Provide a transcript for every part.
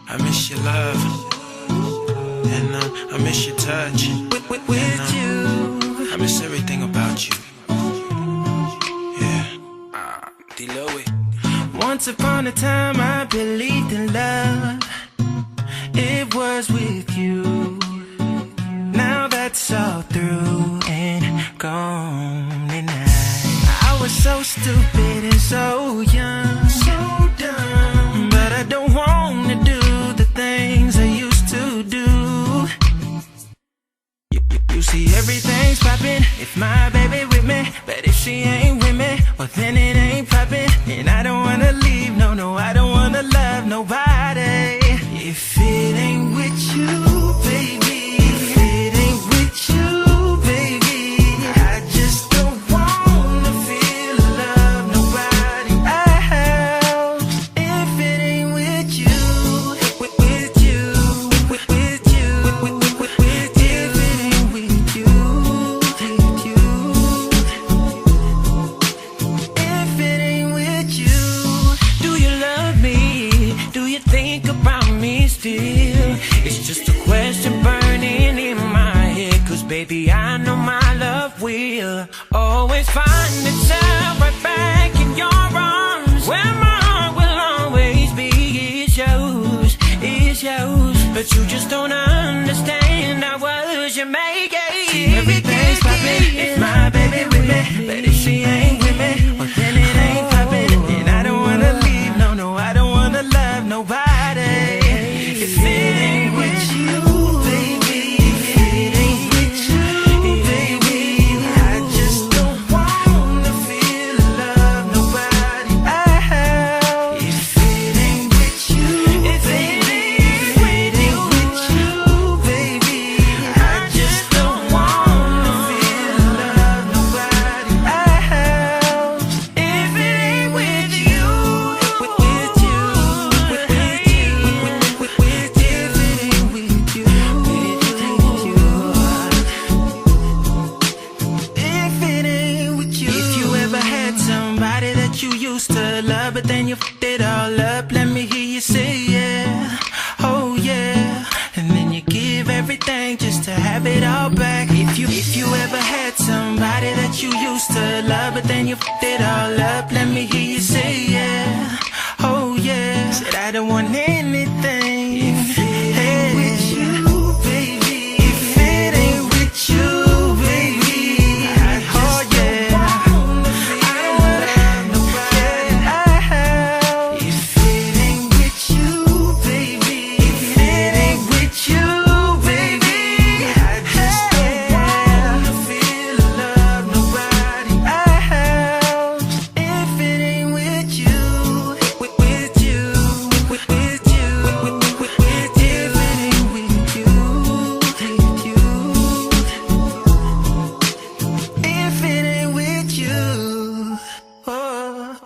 I miss your love, and I miss your touch. With you, I miss everything about you. Yeah. Once upon a time I believed in love. It was with you. Now that's all through and gone, and I was so stupid and so young, so dumb. But I don't wanna do the things I used to do. You see everything's poppin' if my baby with me, but if she ain't with me, well then it ain't poppin'. And I don't wanna leave, no, I don't wanna love nobody if it ain't with you, baby. If it ain't with you, baby, I just don't wanna feel love nobody else. If it ain't with you, with you, with you, if it ain't with you, with you, if it ain't with you, do you love me? Do you think about me still? It's just a question burning in my head, 'cause baby I know my love will always find itself right back in your arms, where my heart will always be. It's yours, it's yours, but you just don't understand how was you make it. See, everything's poppin' if my baby with me, but if she ain't with me, well then it ain't poppin'. And I don't wanna leave, no, I don't wanna love nobody if it ain't with you, baby. If it ain't with you, baby, I just don't wanna feel love nobody else. If it ain't with you, if it ain't with you, baby, I just don't wanna feel love nobody else. If it ain't with you, with you, with you, if it ain't with you, if it ain't with you. If you ever had somebody that you used to love, but then you fucked it all up, let me hear you say yeah, oh yeah. And then you give everything just to have it all back. If you ever had somebody that you used to love, but then you fucked it all up, let me hear you say yeah, oh yeah. Said I don't want anything if it ain't with you, baby. If it ain't with you, baby, oh yeah, I don't wanna love nobody else. If it ain't with you, baby, if it ain't with you, baby, I just don't wanna feel love nobody else. If it ain't with you, with you, with you, if it ain't with you, with you, if it ain't with you, oh.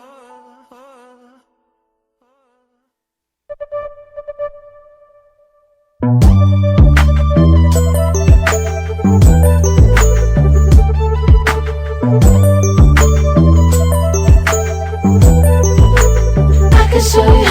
I can show you